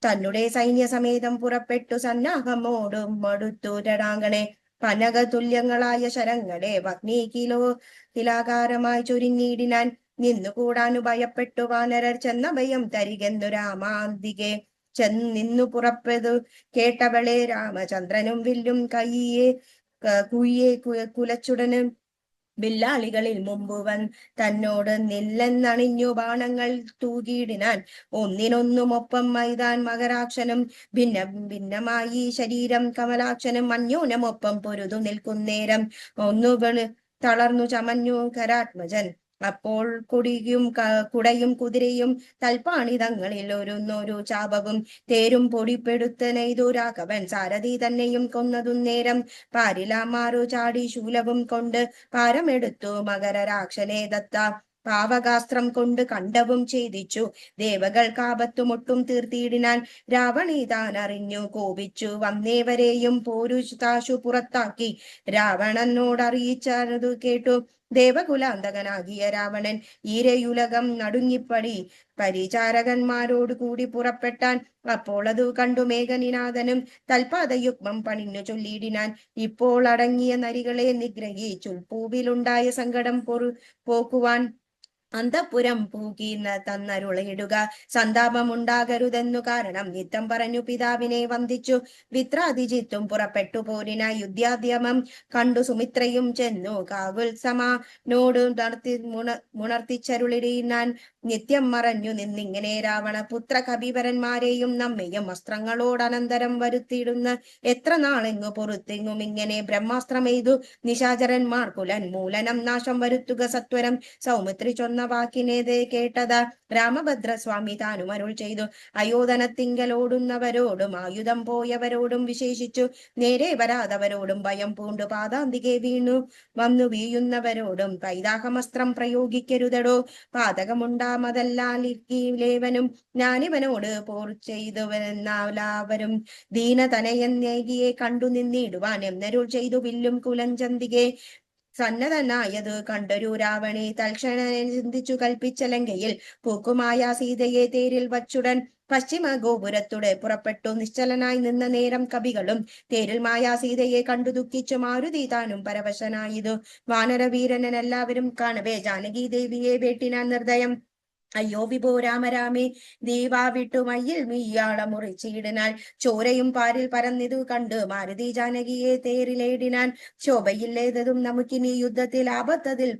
തന്നെ സൈന്യസമേതം പുറപ്പെട്ടു സന്നാഹമോടും മടുത്തു രണാങ്കണെ. പനകതുല്യങ്ങളായ ശരങ്ങളെ കിലാകാരമായി ചൊരിഞ്ഞിടിനാൻ. നിന്നുകൂടാനു ഭയപ്പെട്ടു വാനരർ ചെന്ന ഭയം തരികെന്നു രാമാന്തികെ നിന്നു പുറപ്പെട്ടു കേട്ടവളെ രാമചന്ദ്രനും വില്ലും കുയ്യെ കുലച്ചുടനും ബില്ലാളികളിൽ മുമ്പുവൻ തന്നോട് നില്ലെന്നണിഞ്ഞു ബാണങ്ങൾ തൂകിയിടിനാൻ. ഒന്നിനൊന്നുമൊപ്പം മൈതാൻ മകരാക്ഷനും ഭിന്നമായി ശരീരം കമലാക്ഷനും അന്യോന്യമൊപ്പം പൊരുതു നിൽക്കുന്നേരം ഒന്നു തളർന്നു ചമഞ്ഞു കരാത്മജൻ. അപ്പോൾ കുടയും കുതിരയും തൽപ്പാണിതങ്ങളിൽ ഒരുന്നൊരു ചാപവും തേരും പൊടിപ്പെടുത്ത നെയ്തു രാഘവൻ സാരഥി തന്നെയും കൊന്നതും നേരം. പാരിലാമാറു ചാടി ശൂലവും കൊണ്ട് പാരമെടുത്തു മകരരാക്ഷനെ ദത്ത പാവകാസ്ത്രം കൊണ്ട് കണ്ടവും ഛേദിച്ചു ദേവകൾ കാപത്തുമൊട്ടും തീർത്തിയിടിനാൻ. രാവണീതാൻ അറിഞ്ഞു കോപിച്ചു വന്നേവരെയും പോരുതാശു പുറത്താക്കി രാവണനോടറിയിച്ചതു കേട്ടു ദേവകുലാന്തകനാകിയ രാവണൻ. ഈരയുലകം നടുങ്ങിപ്പടി പരിചാരകന്മാരോട് കൂടി പുറപ്പെട്ടാൻ. അപ്പോൾ അതു കണ്ടു മേഘനിനാഥനും തൽപാദയുഗ്മം പണിഞ്ഞു ചൊല്ലിയിടിനാൻ. ഇപ്പോൾ അടങ്ങിയ നരികളെ നിഗ്രഹിച്ചുൾപ്പൂവിലുണ്ടായ സങ്കടം പോക്കുവാൻ അന്തഃപുരം പൂകീന്ന തന്നരുളിയിടുക, സന്താപമുണ്ടാകരുതെന്നു കാരണം നിത്തം പറഞ്ഞു പിതാവിനെ വന്ദിച്ചു. വിത്രാതിജിത്തും പുറപ്പെട്ടു പോരിനായി യുദ്ധാദ്യമം കണ്ടു സുമിത്രയും ചെന്നു കാകുത്സമാനോട് മുണർത്തിച്ചരുളിനാൻ. നിത്യം മറഞ്ഞു നിന്നിങ്ങനെ രാവണ പുത്ര കപിവരന്മാരെയും നമ്മെയും വസ്ത്രങ്ങളോടനന്തരം വരുത്തിയിടുന്ന എത്ര നാളെങ്ങു പൊറുത്തെങ്ങും ഇങ്ങനെ ബ്രഹ്മാസ്ത്രമെയ്തു നിശാചരന്മാർ കുലൻ മൂലനം നാശം വരുത്തുക സത്വരം. സൗമിത്രി ചൊന്ന വാക്കിനേത് കേട്ടതാ രാമഭദ്രസ്വാമി താനും അരുൾ ചെയ്തു. അയോധനത്തിങ്കലോടുന്നവരോടും ആയുധം പോയവരോടും വിശേഷിച്ചു നേരെ വരാതവരോടും ഭയം പൂണ്ടു പാതാന്തികെ വന്നു വീഴുന്നവരോടും പൈതാഹമസ്ത്രം പ്രയോഗിക്കരുതടോ. പാതകമുണ്ടാമതല്ലാലിലേവനും ഞാനിവനോട് പോർ ചെയ്തുവെന്നാലാവരും ദീനതനയന്നേകിയെ കണ്ടു നിന്നിടുവാൻ എന്നരുൾ ചെയ്തു വില്ലും കുലഞ്ചന്തികെ. സന്നദ്ധനായത് കണ്ടൊരു രാവണി തൽക്ഷണനെ ചിന്തിച്ചു കൽപ്പിച്ച ലങ്കയിൽ പൂക്കുമായ സീതയെ തേരിൽ വച്ചുടൻ പശ്ചിമ ഗോപുരത്തുടെ പുറപ്പെട്ടു. നിശ്ചലനായി നിന്ന നേരം കവികളും തേരിൽ മായ സീതയെ കണ്ടു ദുഃഖിച്ചു മാരുതി താനും പരവശനായതു. വാനരവീരനെല്ലാവരും കാണവേ ജാനകി ദേവിയെ വേട്ടിനാൻ നിർദ്ദയം. അയ്യോ വിഭോ രാമരാമേ, ദീവാ വിട്ടുമയിൽ മീയാള മുറിച്ചിടിനാൽ ചോരയും പാരിൽ പരന്നിതു കണ്ട് മാരുതി ജാനകിയെ തേരിലേടിനാൻ. ശോഭയില്ലേതും നമുക്കിനി യുദ്ധത്തിൽ ആപത്തതിൽ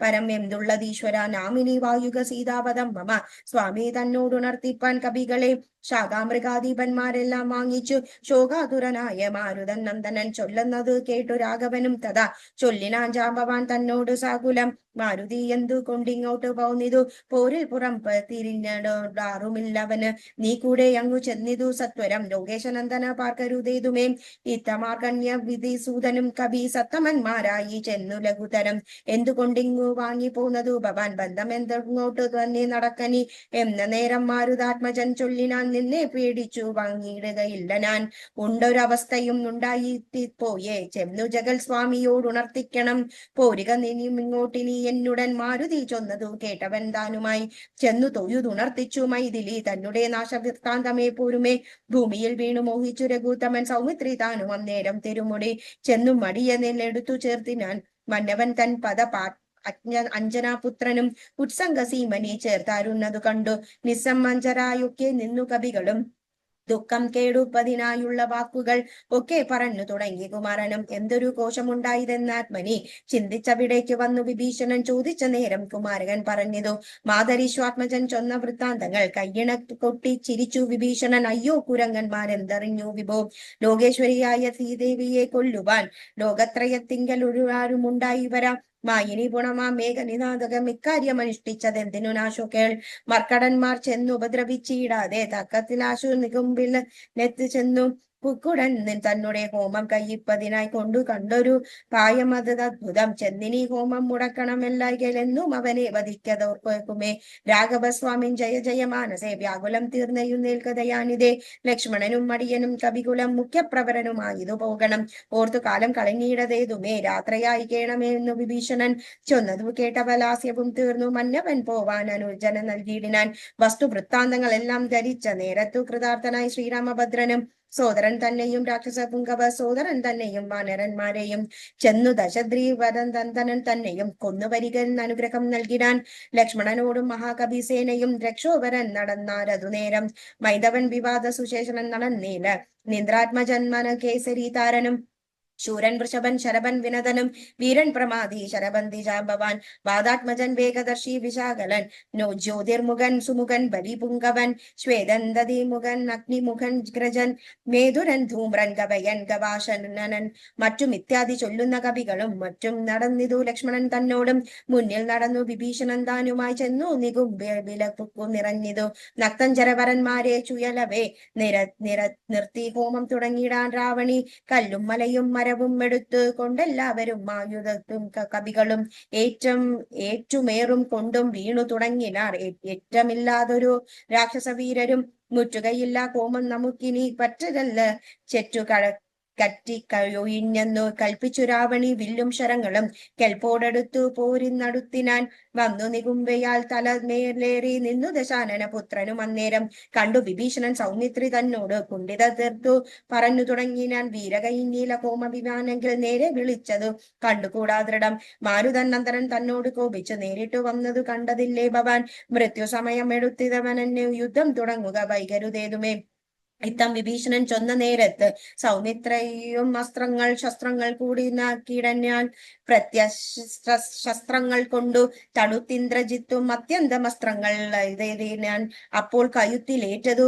പരം എന്തുള്ളതീശ്വര, നാമിനി വായുക സീതാപദം മമ. സ്വാമി തന്നോടുണർത്തിപ്പാൻ കവികളെ ശാഖാമൃഗാധിപന്മാരെല്ലാം വാങ്ങിച്ചു. ശോകാതുരനായ മാരുതൻ നന്ദനൻ ചൊല്ലുന്നത് കേട്ടു രാഘവനും തഥാ ചൊല്ലിനാൻ ജാമ്പവാൻ തന്നോട് സാകുലം. മാരുതി എന്തു കൊണ്ടിങ്ങോട്ട് പോന്നിതു, പോരിൽ പുറം തിരിഞ്ഞടാറുമില്ലവന്. നീ കൂടെ അങ്ങു ചെന്നിതു സത്വരം, ലോകേശനന്ദന പാർക്കരുതേതുമേ. ഇത്തമാർഗണ്യ വിധിസൂതനും കവി സത്തമന്മാരായി ചെന്നു ലഘുതരം. എന്തുകൊണ്ടിങ്ങു വാങ്ങി പോന്നതു ഭവാൻ, ബന്ധം എന്തെങ്ങോട്ട് തന്നെ നടക്കനി എന്ന നേരം മാരുതാത്മജൻ ചൊല്ലിനാൻ. നിന്നെ പേടിച്ചു വാങ്ങിയിടുകയില്ല ഞാൻ, ഉണ്ടൊരവസ്ഥയും ഉണ്ടായിപ്പോയേ ചെന്നു ജഗൽ സ്വാമിയോടുണർത്തിക്കണം. പോരുക നിനിയും ഇങ്ങോട്ടിനി എന്നുടൻ. മാരുതി ചൊന്നതു കേട്ടവൻ താനുമായി ചെന്നു തൊഴുതുണർത്തിച്ചു മൈഥിലി തന്നെ നാശവൃത്താന്തമേ പോരുമേ. ഭൂമിയിൽ വീണു മോഹിച്ചു രഘുത്തമൻ സൗമിത്രി താനും അന്നേരം തിരുമുടി ചെന്നു മടിയ നെല്ലെടുത്തു ചേർത്തിനാൻ. മന്നവൻ തൻ അഞ്ജനാപുത്രനും ഉത്സംഗസീമനെ ചേർത്താരുന്നതു കണ്ടു നിസ്സമ്മഞ്ചരായൊക്കെ നിന്നു കവികളും ദുഃഖം കേടുപ്പതിനായുള്ള വാക്കുകൾ ഒക്കെ പറഞ്ഞു തുടങ്ങി. കുമാരനും എന്തൊരു കോശമുണ്ടായതെന്നാത്മനി ചിന്തിച്ചവിടേക്ക് വന്നു വിഭീഷണൻ ചോദിച്ച നേരം കുമാരകൻ പറഞ്ഞതു മാതരീശ്വാത്മജൻ ചൊന്ന വൃത്താന്തങ്ങൾ. കയ്യിണ കൊട്ടി ചിരിച്ചു വിഭീഷണൻ. അയ്യോ കുരങ്ങന്മാരെന്തറിഞ്ഞു വിഭോ, ലോകേശ്വരിയായ ശ്രീദേവിയെ കൊല്ലുവാൻ ലോകത്രയത്തിങ്കൽ ഒരു ആരുമുണ്ടായി വരാം. മായിനി ഗുണമാം മേഘനിനാദകം ഇക്കാര്യം അനുഷ്ഠിച്ചതെന്തിനു നാശു കേൾ. മർക്കടന്മാർ ചെന്നു ഉപദ്രവിച്ചിടാതെ തക്കത്തിലാശു നികുമ്പിൽ നെത്തു ചെന്നു പുക്കുടൻ തന്നെ ഹോമം കയ്യിപ്പതിനായി കൊണ്ടു കണ്ടൊരു പായമത് അദ്ഭുതം. ചെന്നിനി ഹോമം മുടക്കണമെല്ലായികലെന്നും അവനെ വധിക്കതോർക്കുമേ. രാഘവസ്വാമിൻ ജയ ജയ മാനസേ, വ്യാകുലം തീർന്നയുന്നേൽക്കതയാനിതേ. ലക്ഷ്മണനും മടിയനും കവികുലം മുഖ്യപ്രവരനുമായതു പോകണം, ഓർത്തു കാലം കളഞ്ഞിടതേതുമേ. രാത്രയായി കേണമെന്നു വിഭീഷണൻ ചൊന്നതു കേട്ടവലാസ്യവും തീർന്നു. മന്നവൻ പോവാൻ അനുജന നൽകിയിടിനാൻ. വസ്തുവൃത്താന്തങ്ങളെല്ലാം ധരിച്ച നേരത്തു കൃതാർത്ഥനായി ശ്രീരാമഭദ്രനും സോദരൻ തന്നെയും രാക്ഷസ പുങ്കവ സോദരൻ തന്നെയും വാനരന്മാരെയും ചെന്നു ദശദ്രീവരന്തനൻ തന്നെയും കൊന്നുവരികൻ അനുഗ്രഹം നൽകിനാൻ. ലക്ഷ്മണനോടും മഹാകവിസേനയും രക്ഷോവരൻ നടന്നാരതു നേരം. മൈതവൻ വിവാദ സുശേഷണൻ നടന്നീല. നിന്ദ്രാത്മജന്മന കേസരി താരനും ശൂരൻ വൃഷഭൻ ശരഭൻ വിനതനും വീരൻ പ്രമാദി ശരബന്തി ജാമ്പവാൻ വാദാത്മജൻ വേഗദർശി വിശാകലൻ ജ്യോതിർമുഖൻ സുമുഖൻ ബലിപുങ്കവൻ ശ്വേതന്തതിമുഖൻ അഗ്നിമുഖൻ ഗ്രജൻ മേധുരൻ ധൂമ്രൻ ഗവയൻ ഗവാശനൻ മറ്റും ഇത്യാദി ചൊല്ലുന്ന കവികളും മറ്റും നടന്നിതു. ലക്ഷ്മണൻ തന്നോടും മുന്നിൽ നടന്നു വിഭീഷണൻ താനുമായി ചെന്നു നികുംബിലപ്പുക്കു നിറഞ്ഞിതു. നക്തഞ്ചരവരന്മാരെ ചുയലവേ നിർത്തി ഹോമം തുടങ്ങിയിടാൻ രാവണി. കല്ലും മലയും മരവും എടുത്തു കൊണ്ടെല്ലാവരും ആയുധത്തും കവികളും ഏറ്റുമേറും കൊണ്ടും വീണു തുടങ്ങിനാർ. ഏറ്റമില്ലാതൊരു രാക്ഷസവീരരും മുറ്റുകയില്ല ഹോമം നമുക്കിനി പറ്റതല്ല ചെറ്റു കറ്റിക്കയൊഴിഞ്ഞെന്നു കൽപ്പിച്ചു രാവണി വില്ലും ശരങ്ങളും കെൽപ്പോടെടുത്തു പോരിന്നടുത്തിനാൻ വന്നു നികുംബയാൽ തലമേലേറി നിന്നു ദശാനന പുത്രനും അന്നേരം കണ്ടു വിഭീഷണൻ സൗമിത്രി തന്നോട് കുണ്ഠിത തീർത്തു പറഞ്ഞു തുടങ്ങിനാൻ വീരകൈനീല കോമവിമാനെങ്കിൽ നേരെ വിളിച്ചതു കണ്ടുകൂടാ ദൃഢം മാരുതന്നന്തരൻ തന്നോട് കോപിച്ചു നേരിട്ടു വന്നതു കണ്ടതില്ലേ ഭവാൻ മൃത്യു സമയം എടുത്തിതവനെന്നെ യുദ്ധം തുടങ്ങുക വൈകരുതേതുമേ ഇത്തം വിഭീഷണൻ ചൊന്ന നേരത്ത് സൗമിത്രയും ശസ്ത്രങ്ങൾ കൂടി നാക്കിടഞ്ഞാൽ ശസ്ത്രങ്ങൾ കൊണ്ടു തടുത്തിന്ദ്രജിത്തും അത്യന്തമസ്ത്രങ്ങൾ ഞാൻ അപ്പോൾ കയുത്തിലേറ്റതു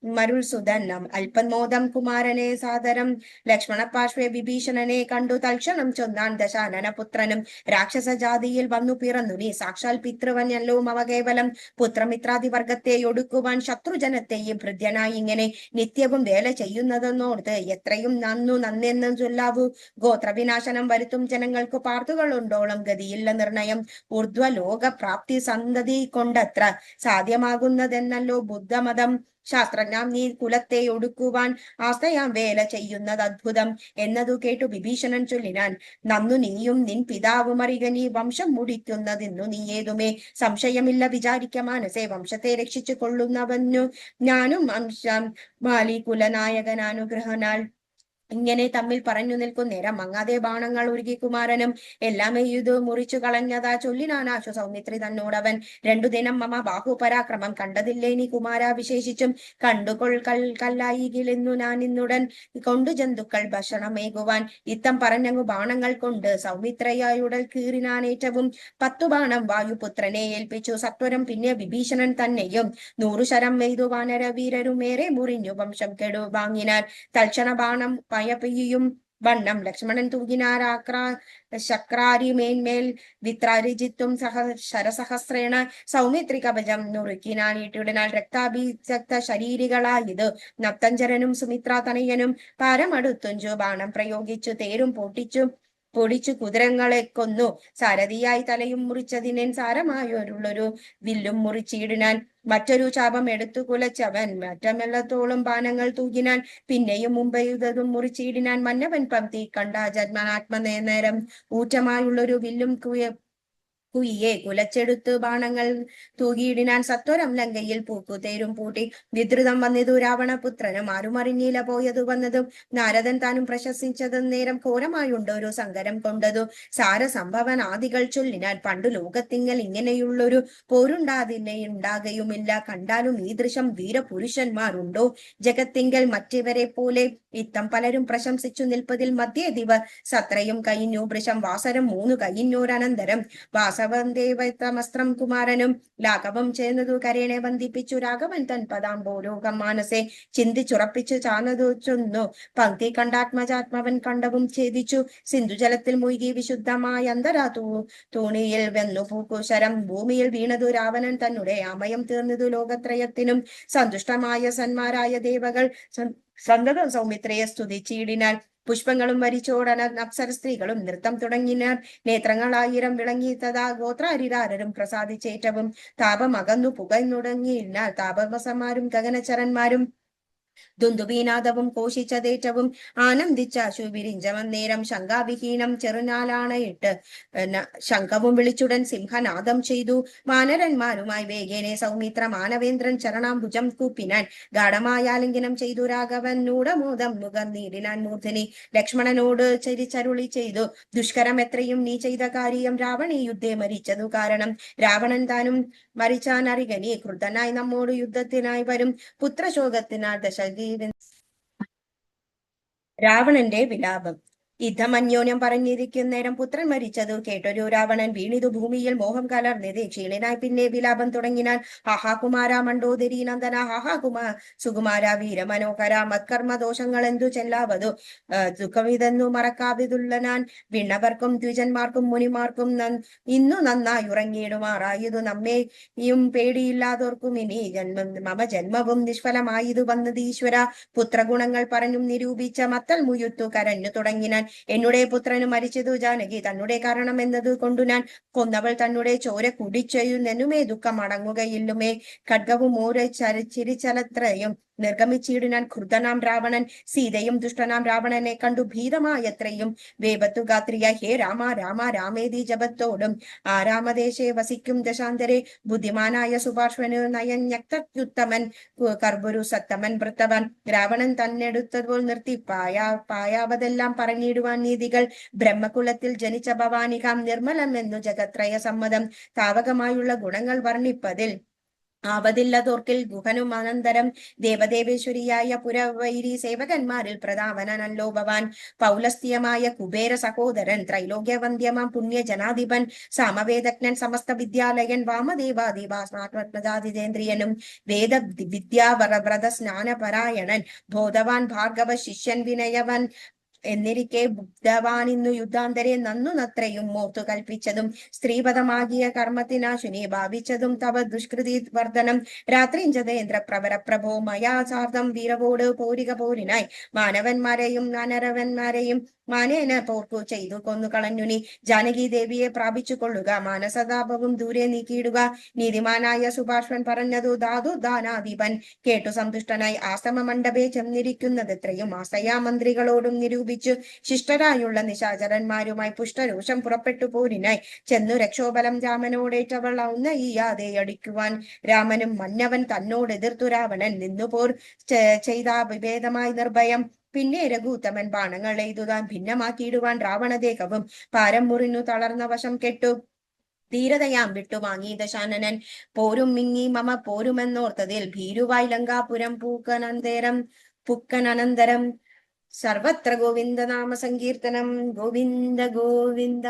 മരുൾ സുധനം അല്പമോദം കുമാരനെ സാദരം ലക്ഷ്മണ പാർശ്വേ വിഭീഷണനെ കണ്ടു തൽക്ഷണം ചൊന്നാൻ ദശാനന പുത്രനും രാക്ഷസ ജാതിയിൽ വന്നു പിറന്നു നീ സാക്ഷാൽ പിതൃവനല്ലോ മവ കേവലം പുത്രമിത്രാദി വർഗത്തെ ഒടുക്കുവാൻ ശത്രുജനത്തെയും ഭൃത്യനായി ഇങ്ങനെ നിത്യവും വേല ചെയ്യുന്നതെന്നോർത്ത് എത്രയും നന്നെന്നും ചൊല്ലാവൂ ഗോത്രവിനാശനം വരുത്തും ജനങ്ങൾക്ക് പാർത്തുകളുണ്ടോളം ഗതിയില്ല നിർണയം ഊർധ്വലോക പ്രാപ്തി സന്തതി കൊണ്ടത്ര സാധ്യമാകുന്നതെന്നല്ലോ ബുദ്ധമതം ശാസ്ത്രജ്ഞാം നീ കുലത്തെ ഒടുക്കുവാൻ ആസ്തയാം വേല ചെയ്യുന്നത് അദ്ഭുതം എന്നതു കേട്ടു വിഭീഷണൻ ചൊല്ലിനാൻ നന്നു നീയും നിൻ പിതാവും അറിക നീ വംശം മുടിക്കുന്നതിന്നു നീ ഏതുമേ സംശയമില്ല വിചാരിക്ക മാനസേ വംശത്തെ രക്ഷിച്ചു കൊള്ളുന്നവന്നു ഞാനും വംശം മാലി കുലനായകനാനുഗ്രഹനാൽ ഇങ്ങനെ തമ്മിൽ പറഞ്ഞു നിൽക്കുന്നേരം മങ്ങാതെ ബാണങ്ങൾ ഒരുക്കി കുമാരനും എല്ലാം എഴുതു മുറിച്ചു കളഞ്ഞതാ ചൊല്ലിനാനാശു സൗമിത്രി തന്നോടവൻ രണ്ടു ദിനം മമ ബാഹുപരാക്രമം കണ്ടതില്ലേ നീ കുമാര വിശേഷിച്ചും കല്ലായികിലെന്നു ഞാൻ ഇന്നുടൻ കൊണ്ടു ജന്തുക്കൾ ഭക്ഷണമേകുവാൻ ഇത്തം പറഞ്ഞങ്ങു ബാണങ്ങൾ കൊണ്ട് സൗമിത്രയായുടൽ കീറിനാനേറ്റവും 10 ബാണം വായുപുത്രനെ ഏൽപ്പിച്ചു സത്വരം പിന്നെ വിഭീഷണൻ തന്നെയും 100 ശരം എയ്തു വാനരവീരരുമേറെ മുറിഞ്ഞു വംശം കെടു വാങ്ങിനാൻ തൽക്ഷണ ബാണം പയപെയ്യും വണ്ണം ലക്ഷ്മണൻ തൂകിനാരാക്രാ ശക്രാരിമേന്മേൽ വിത്രാരിജിത്തും ശരസഹസ്രേണ സൗമിത്രി കവചം നുറുക്കിനാനിട്ടുടനാൽ രക്താഭിസക്ത ശരീരികളായത് നപ്തഞ്ചരനും സുമിത്രാ തനയനും പാരമടുത്തുഞ്ചു ബാണം പ്രയോഗിച്ചു തേരും പൊടിച്ചു കുതിരങ്ങളെ കൊന്നു സാരഥിയായി തലയും മുറിച്ചതിനേൻ സാരമായൊരുള്ളൊരു വില്ലും മുറിച്ചിടിനാൻ മറ്റൊരു ചാപം എടുത്തു കുലച്ചവൻ മറ്റമെല്ലത്തോളം ബാണങ്ങൾ തൂകിനാൻ പിന്നെയും മുമ്പെയ്തതും മുറിച്ചിടിനാൻ മന്നവൻ പംക്തി കണ്ട ജന്മനാത്മനേരം ഊറ്റമായുള്ളൊരു വില്ലും കുയ്യെ കുലച്ചെടുത്ത് ബാണങ്ങൾ തൂകിയിടിനാൻ സത്വരം ലങ്കയിൽ പൂക്കുതേരും പൂട്ടി വിദ്രുതം വന്നിതു രാവണപുത്രനും ആരുമറിഞ്ഞില്ല പോയതു വന്നതും നാരദൻ താനും പ്രശംസിച്ചതും നേരം ഘോരമായുണ്ട് ഒരു സങ്കരം കൊണ്ടതു സാരസംഭവനാദികൾ ചൊല്ലിനാൽ പണ്ടു ലോകത്തിങ്കൽ ഇങ്ങനെയുള്ളൊരു പോരുണ്ടാകുകയുമില്ല കണ്ടാലും ഈ ദൃശം വീരപുരുഷന്മാരുണ്ടോ ജഗത്തിങ്കൽ മറ്റിവരെ പോലെ ഇത്തം പലരും പ്രശംസിച്ചു നിൽപ്പതിൽ മധ്യേ സത്രയും കഴിഞ്ഞു വൃഷം വാസരം 3 കഴിഞ്ഞോരനന്തരം വാസവന്തേവസ്ത്രം കുമാരനും ലാഘവം ചേർന്നതു കരേണെ ബന്ധിപ്പിച്ചു രാഘവൻ തൻ പദാംബോരോഗം മാനസെ ചിന്തിച്ചുറപ്പിച്ചു ചാന്നതു ചൊന്നു പങ്ക്തി കണ്ടാത്മജാത്മവൻ കണ്ടവും ഛേദിച്ചു സിന്ധുജലത്തിൽ മുഴുകി വിശുദ്ധമായ അന്തരാ തൂണിയിൽ വെന്നു പൂക്കുശരം ഭൂമിയിൽ വീണതു രാവണൻ തന്നെ അമയം തീർന്നതു ലോകത്രയത്തിനും സന്തുഷ്ടമായ സന്മാരായ ദേവകൾ സന്തതം സൗമിത്രയെ സ്തുതിച്ചിടിനാൽ പുഷ്പങ്ങളും വരിച്ചോടന അപ്സര സ്ത്രീകളും നൃത്തം തുടങ്ങിനാർ നേത്രങ്ങളായിരം വിളങ്ങി തഥാ ഗോത്രാരിരാരും പ്രസാദിച്ചേറ്റവും താപം അകന്നു പുകഞ്ഞുടങ്ങിയില്ല താപവസന്മാരും ഗഗനചരന്മാരും ദുന്ദുബീനാദവും കോശിച്ചതേറ്റവും ആനന്ദിച്ചാശു വിരിഞ്ചവന്നേരം ശങ്കാവിഹീനം ചെറുനാലാണയിട്ട് ശംഖവും വിളിച്ചുടൻ സിംഹനാദം ചെയ്തു വാനരന്മാരുമായി വേഗേനെ സൗമിത്ര മാനവേന്ദ്രൻ ചരണാംബുജം കൂപ്പിനാൻ ഗാഠമായാലിംഗനം ചെയ്തു രാഘവൻ നൂടമോദം മുഖന്നീടിനാൻ മൂർധനി ലക്ഷ്മണനോട് ചരിച്ചരുളി ചെയ്തു ദുഷ്കരം എത്രയും നീ ചെയ്ത കാര്യം രാവണി യുദ്ധേ മരിച്ചതു കാരണം രാവണൻ താനും മരിച്ചാൻ അറികനി ക്രുദ്ധനായി നമ്മോട് യുദ്ധത്തിനായി വരും പുത്രശോകത്തിനാൽ രാവണന്റെ വിലാപം യുദ്ധമന്യോന്യം പറഞ്ഞിരിക്കുന്നേരം പുത്രൻ മരിച്ചതു കേട്ടൊരു രാവണൻ വീണിതു ഭൂമിയിൽ മോഹം കലർന്നത് ക്ഷീണനായി പിന്നെ വിലാപം തുടങ്ങിനാൽ ഹാഹാ കുമാര മണ്ഡോദരി നന്ദന ഹാഹാ സുകുമാര വീരമനോഹര മത്കർമ്മ ദോഷങ്ങൾ എന്തു ചെല്ലാവതു ദുഃഖമിതെന്നു മറക്കാവിതുള്ളനാൻ വിണ്ണവർക്കും ദ്വിജന്മാർക്കും മുനിമാർക്കും ഇന്നു നന്നായി ഉറങ്ങിയിടുമാറായതു നമ്മെയും പേടിയില്ലാതോർക്കും ഇനി മമ ജന്മവും നിഷ്ഫലമായതു വന്നത് ഈശ്വര പുത്രഗുണങ്ങൾ പറഞ്ഞും നിരൂപിച്ച മത്തൽ മുയുത്തു കരഞ്ഞു തുടങ്ങിനാൻ എന്നുടെ പുത്രന് മരിച്ചതു ജാനകി തന്നെ കാരണം എന്നതു കൊണ്ടു ഞാൻ കൊന്നവൾ തന്നെ ചോര കുടിച്ചെന്നുമേ ദുഃഖം അടങ്ങുകയില്ലുമേ ഖഡ്ഗവും ഓരോ ചിരിച്ചലത്രയും നിർഗമിച്ചിടുനാൻ ക്രുദ്ധനാം രാവണൻ. സീതയും ദുഷ്ടനാം രാവണനെ കണ്ടു ഭീതമായത്രയും വേപത്തുഗാത്രിയ ഹേ രാമ രാമ രാമേതി ജപത്തോടും. രാമദേശേ വസിക്കും ദശാന്തരെ ബുദ്ധിമാനായ സുപാർശ്വനു നയഞ്ഞക്തത്യുത്തമൻ കർബുരു സത്തമൻ വൃത്തവൻ. രാവണൻ തന്നെടുത്തതുപോൽ നിർത്തി പായാവതെല്ലാം പറഞ്ഞിടുവാൻ നീതികൾ. ബ്രഹ്മകുലത്തിൽ ജനിച്ച ഭവാനികാം നിർമ്മലം എന്നു ജഗത്രയ സമ്മതം. താവകമായുള്ള ഗുണങ്ങൾ വർണ്ണിപ്പതിൽ ആവതില്ലതോർക്കിൽ ഗുഹനും അനന്തരം. ദേവദേവേശ്വരിയായ പുരവൈരി സേവകന്മാരിൽ പ്രധാനനല്ലോ ഭവാൻ. പൗലസ്ത്യമായ കുബേര സഹോദരൻ ത്രൈലോക്യവന്ധ്യമാം പുണ്യജനാധിപൻ. സാമവേദജ്ഞൻ സമസ്ത വിദ്യാലയൻ വാമദേവാദിവാസ്മാത്മജാതിതേന്ദ്രിയനും. വേദ വിദ്യാവ്രത സ്നാനപരായണൻ ബോധവാൻ ഭാർഗവ ശിഷ്യൻ വിനയവൻ എന്നിരിക്കെ ബുദ്ധവാനിന്നു യുദ്ധാന്തരെ നന്നത്രയും മോർത്തു കൽപ്പിച്ചതും. സ്ത്രീപദമാകിയ കർമ്മത്തിനാശുനെ ഭാവിച്ചതും തവ ദുഷ്കൃതി വർദ്ധനം. രാത്രിഞ്ചതേന്ദ്ര പ്രവര പ്രഭോ മയാ സാർദ്ധം വീരവോട് പോരിക പോരിനായി മാനവന്മാരെയും വാനരവന്മാരെയും മാനേന പോർക്കു ചെയ്തു കൊന്നു കളഞ്ഞു നീ. ജാനകി ദേവിയെ പ്രാപിച്ചു കൊള്ളുക, മാനസതാപവും ദൂരെ നീക്കിയിടുക. നീതിമാനായ സുഭാഷ്വൻ പറഞ്ഞതു ധാതു ദാനാധിപൻ കേട്ടു സന്തുഷ്ടനായി. ആശ്രമ മണ്ഡപേ ചെന്നിരിക്കുന്നതെത്രയും ആസയാ മന്ത്രികളോടും നിരൂപിച്ചു. ശിഷ്ടരായുള്ള നിശാചരന്മാരുമായി പുഷ്ടരോഷം പുറപ്പെട്ടു പോരിനായി ചെന്നു രക്ഷോബലം രാമനോടേറ്റവൾ ഔന്നയ്യാതെ അടിക്കുവാൻ. രാമനും മന്നവൻ തന്നോട് എതിർത്തു രാവണൻ നിന്നുപോർ ചെയ്ത വിഭേദമായി നിർഭയം. പിന്നെ രഘുത്തമൻ ബാണങ്ങൾ എയ്തുതാൻ ഭിന്നമാക്കിയിടുവാൻ രാവണദേഹവും പാരം മുറിഞ്ഞു തളർന്ന വശം കെട്ടു. ധീരതയാം വിട്ടു വാങ്ങി ദശാനനൻ പോരും മിങ്ങി മമ പോരുമെന്നോർത്തതിൽ ഭീരുവായി ലങ്കാപുരം പുക്കനന്തരം സർവത്ര ഗോവിന്ദ നാമ സങ്കീർത്തനം. ഗോവിന്ദ ഗോവിന്ദ.